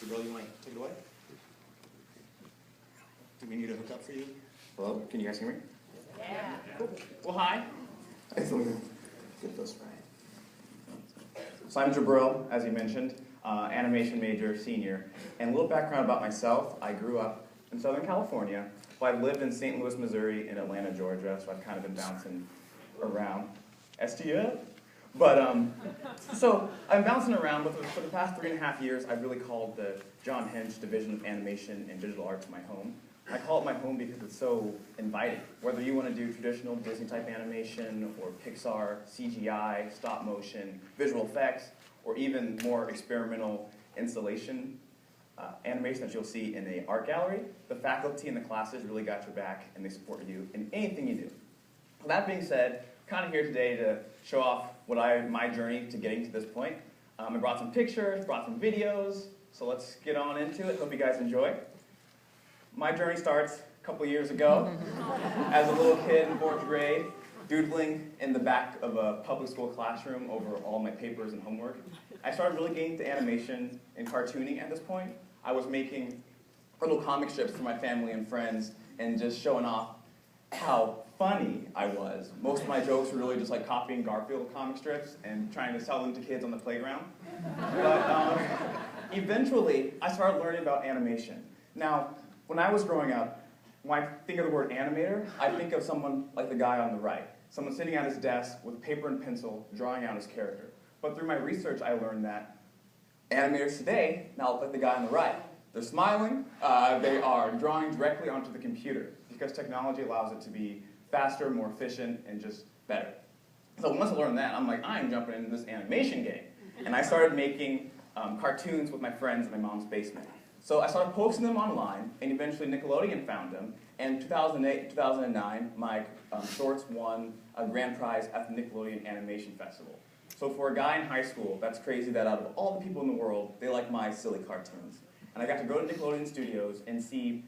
Jabril, you want to take it away? Do we need a hookup for you? Hello? Can you guys hear me? Yeah. Cool. Well, hi. Let me get this right. So I'm Jabril, as you mentioned, animation major, senior. And a little background about myself. I grew up in Southern California. Well, I've lived in St. Louis, Missouri, and Atlanta, Georgia, so I've kind of been bouncing around. STF? But, so I'm bouncing around, but for the past 3.5 years, I've really called the John Hench Division of Animation and Digital Arts my home. I call it my home because it's so inviting. Whether you want to do traditional Disney-type animation, or Pixar, CGI, stop motion, visual effects, or even more experimental installation animation that you'll see in an art gallery, the faculty and the classes really got your back, and they support you in anything you do. With that being said, kind of here today to show off my journey to getting to this point. I brought some pictures, brought some videos, so let's get on into it. Hope you guys enjoy. My journey starts a couple years ago as a little kid in 4th grade, doodling in the back of a public school classroom over all my papers and homework. I started really getting into animation and cartooning at this point. I was making little comic strips for my family and friends and just showing off how funny I was. Most of my jokes were really just like copying Garfield comic strips and trying to sell them to kids on the playground. But eventually, I started learning about animation. Now, when I was growing up, when I think of the word animator, I think of someone like the guy on the right. Someone sitting at his desk with paper and pencil, drawing out his character. But through my research, I learned that animators today now look like the guy on the right. They're smiling, they are drawing directly onto the computer because technology allows it to be faster, more efficient, and just better. So once I learned that, I'm like, I'm jumping into this animation game. And I started making cartoons with my friends in my mom's basement. So I started posting them online, and eventually Nickelodeon found them. And in 2008, 2009, my shorts won a grand prize at the Nickelodeon Animation Festival. So for a guy in high school, that's crazy that out of all the people in the world, they like my silly cartoons. And I got to go to Nickelodeon Studios and see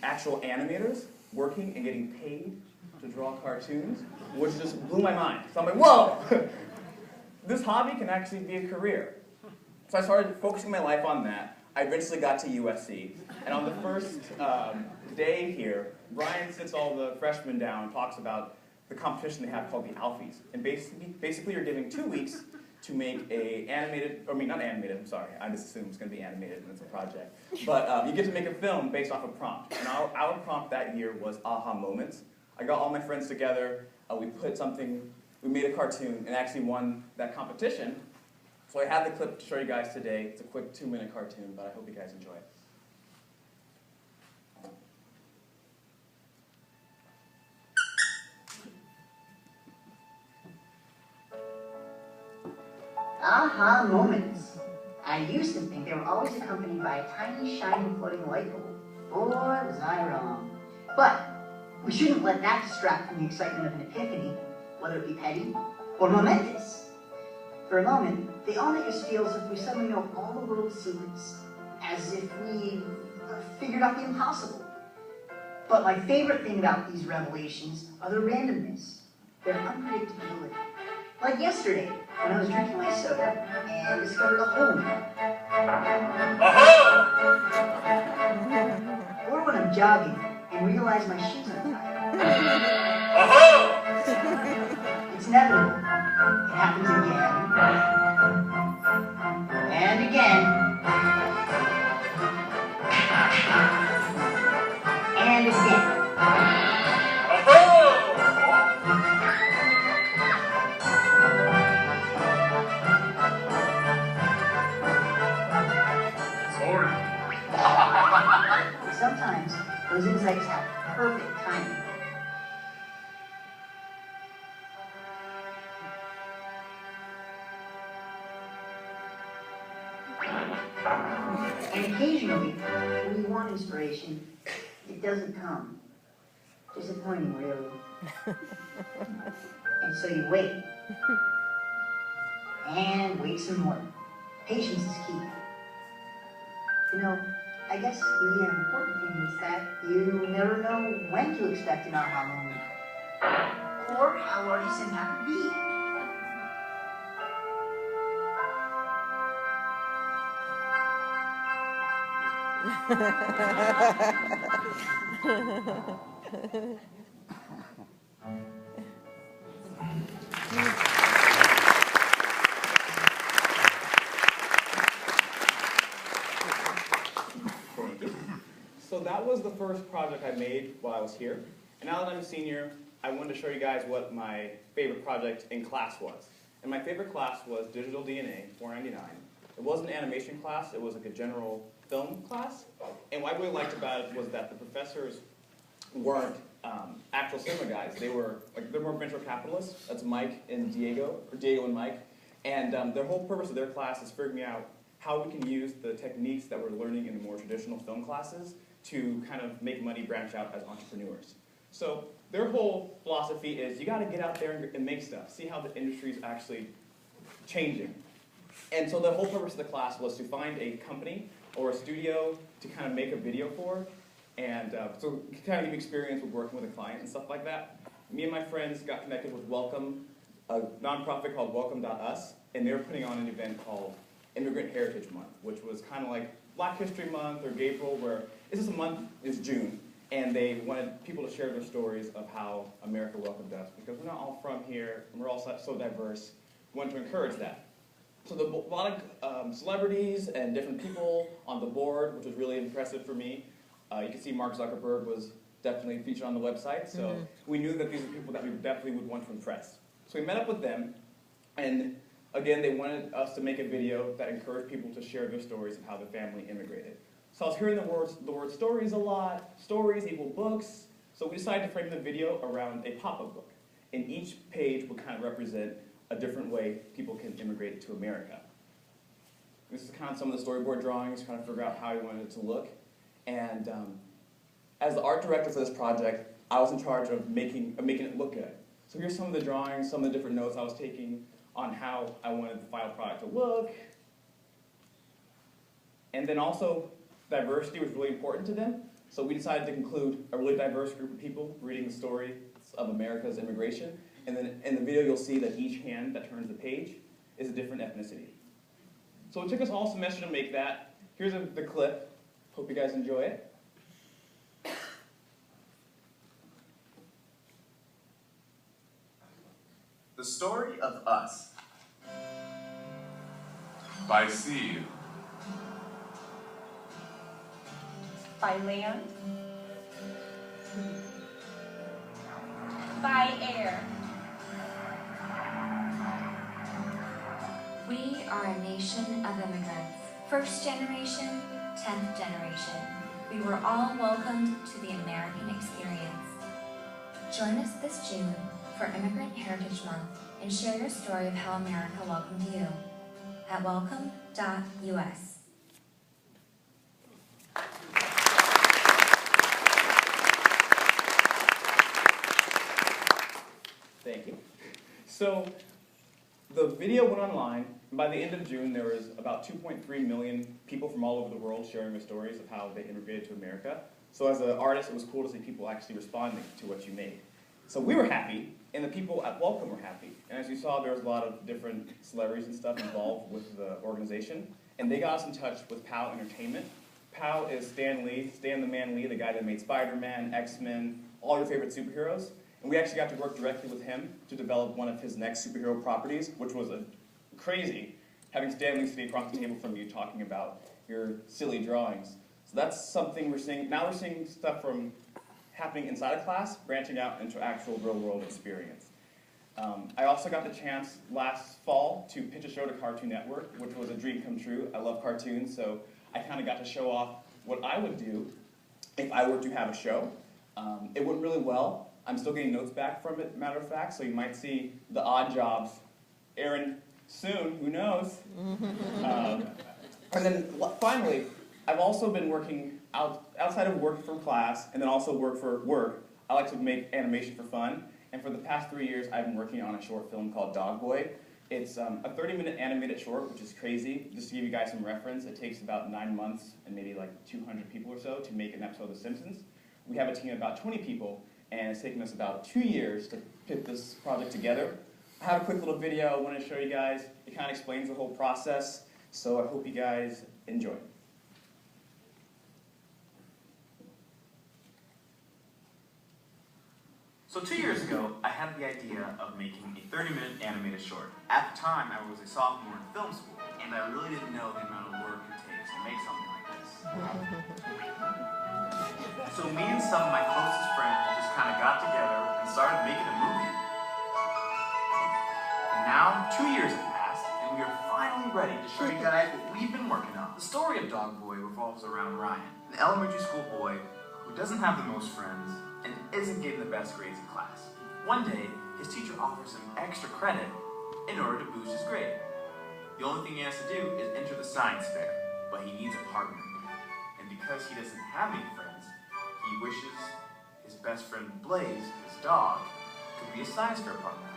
actual animators working and getting paid to draw cartoons, which just blew my mind. So I'm like, whoa! This hobby can actually be a career. So I started focusing my life on that. I eventually got to USC, and on the first day here, Brian sits all the freshmen down and talks about the competition they have called the Alfies. And basically you're given 2 weeks to make a animated, I mean not animated, I'm sorry, I just assume it's going to be animated and it's a project. But you get to make a film based off a prompt. And our prompt that year was aha moments. I got all my friends together, we made a cartoon and actually won that competition. So I have the clip to show you guys today. It's a quick 2-minute cartoon, but I hope you guys enjoy it. Aha moments. I used to think they were always accompanied by a tiny, shiny, floating light bulb. Boy, was I wrong. But we shouldn't let that distract from the excitement of an epiphany, whether it be petty or momentous. For a moment, they all make us feel as if we suddenly know all the world's secrets, as if we figured out the impossible. But my favorite thing about these revelations are their randomness, their unpredictability. Like yesterday, when I was drinking my soda and discovered a hole in it. Or when I'm jogging and realize my shoes untied. It's inevitable. It happens again. And again. And again. Sometimes those insights have perfect timing. And occasionally, when you want inspiration, it doesn't come. Disappointing, really. And so you wait. And wait some more. Patience is key. You know, I guess the important thing is that you never know when to expect an aha moment. Or how artists impact would be. Thank you. So that was the first project I made while I was here. And now that I'm a senior, I wanted to show you guys what my favorite project in class was. And my favorite class was Digital DNA 499. It wasn't an animation class, it was like a general film class. And what I really liked about it was that the professors weren't actual cinema guys. They're more venture capitalists. That's Mike and Diego, or Diego and Mike. And their whole purpose of their class is figuring out how we can use the techniques that we're learning in the more traditional film classes to kind of make money, branch out as entrepreneurs. So their whole philosophy is you got to get out there and make stuff, see how the industry is actually changing. And so the whole purpose of the class was to find a company or a studio to kind of make a video for, and so kind of give experience with working with a client and stuff like that. Me and my friends got connected with Welcome, a nonprofit called Welcome.us, and they were putting on an event called Immigrant Heritage Month, which was kind of like Black History Month or April, where it's just a month, it's June, and they wanted people to share their stories of how America welcomed us, because we're not all from here, and we're all so diverse. We wanted to encourage that. So a lot of celebrities and different people on the board, which was really impressive for me. You can see Mark Zuckerberg was definitely featured on the website, so we knew that these are people that we definitely would want to impress. So we met up with them, and again, they wanted us to make a video that encouraged people to share their stories of how their family immigrated. So I was hearing the word stories a lot, stories equal books, so we decided to frame the video around a pop-up book. And each page would kind of represent a different way people can immigrate to America. This is kind of some of the storyboard drawings, trying to figure out how I wanted it to look. And as the art director for this project, I was in charge of making it look good. So here's some of the drawings, some of the different notes I was taking on how I wanted the final product to look. And then also, diversity was really important to them. So we decided to include a really diverse group of people reading the story of America's immigration. And then in the video, you'll see that each hand that turns the page is a different ethnicity. So it took us all semester to make that. Here's the clip. Hope you guys enjoy it. The Story of Us. By sea. By land. By air. We are a nation of immigrants. First generation, 10th generation. We were all welcomed to the American experience. Join us this June for Immigrant Heritage Month and share your story of how America welcomed you at welcome.us. Thank you. So the video went online, and by the end of June, there was about 2.3 million people from all over the world sharing their stories of how they immigrated to America. So as an artist, it was cool to see people actually responding to what you made. So we were happy, and the people at Welcome were happy. And as you saw, there was a lot of different celebrities and stuff involved with the organization. And they got us in touch with POW Entertainment. POW is Stan the Man Lee, the guy that made Spider-Man, X-Men, all your favorite superheroes. And we actually got to work directly with him to develop one of his next superhero properties, which was crazy, having Stan Lee sitting across the table from you talking about your silly drawings. So that's something we're seeing. Now we're seeing stuff from happening inside of class, branching out into actual real-world experience. I also got the chance last fall to pitch a show to Cartoon Network, which was a dream come true. I love cartoons, so I kind of got to show off what I would do if I were to have a show. It went really well. I'm still getting notes back from it, matter of fact, so you might see the odd jobs airing soon, who knows? And then finally, I've also been working outside of work from class, and then also work for work. I like to make animation for fun, and for the past 3 years, I've been working on a short film called Dog Boy. It's a 30-minute animated short, which is crazy. Just to give you guys some reference, it takes about 9 months and maybe like 200 people or so to make an episode of The Simpsons. We have a team of about 20 people, and it's taken us about 2 years to put this project together. I have a quick little video I want to show you guys. It kind of explains the whole process, so I hope you guys enjoy. So 2 years ago, I had the idea of making a 30-minute animated short. At the time, I was a sophomore in film school, and I really didn't know the amount of work it takes to make something like this. So me and some of my closest friends just kind of got together and started making a movie. And now, 2 years have passed, and we are finally ready to show you guys what we've been working on. The story of Dog Boy revolves around Ryan, an elementary school boy who doesn't have the most friends and isn't getting the best grades in class. One day, his teacher offers him extra credit in order to boost his grade. The only thing he has to do is enter the science fair, but he needs a partner. And because he doesn't have any friends, he wishes his best friend Blaze, his dog, could be a science fair partner.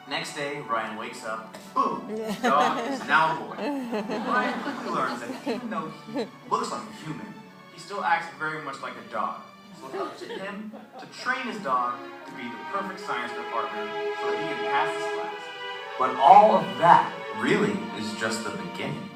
Next day, Ryan wakes up and boom, his dog is now a boy. Ryan quickly learns that even though he looks like a human, he still acts very much like a dog. So it's up to him to train his dog to be the perfect science fair partner so that he can pass this class. But all of that really is just the beginning.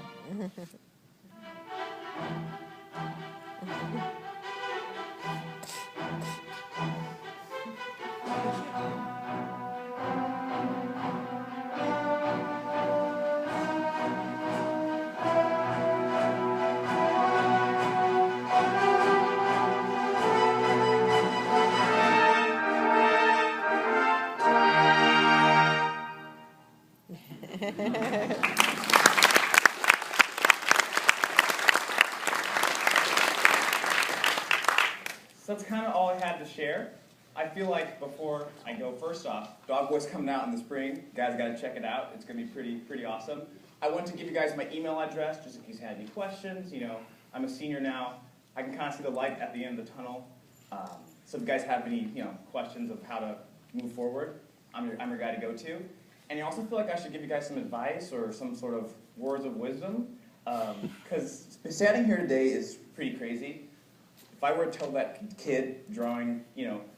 So that's kind of all I had to share. I feel like before I go, first off, Dog Boy's coming out in the spring. You guys got to check it out. It's going to be pretty awesome. I want to give you guys my email address just in case you had any questions. You know, I'm a senior now. I can kind of see the light at the end of the tunnel. So if you guys have any questions of how to move forward, I'm your guy to go to. And I also feel like I should give you guys some advice or some sort of words of wisdom. Because standing here today is pretty crazy. If I were to tell that kid drawing,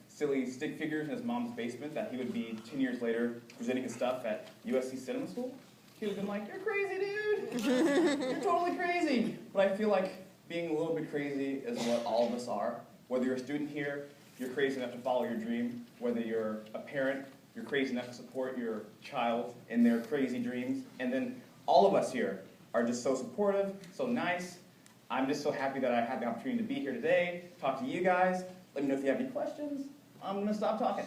silly stick figures in his mom's basement that he would be 10 years later presenting his stuff at USC Cinema School, he would have been like, "You're crazy, dude! You're totally crazy!" But I feel like being a little bit crazy is what all of us are. Whether you're a student here, you're crazy enough to follow your dream. Whether you're a parent, you're crazy enough to support your child in their crazy dreams. And then all of us here are just so supportive, so nice. I'm just so happy that I had the opportunity to be here today, talk to you guys. Let me know if you have any questions. I'm going to stop talking.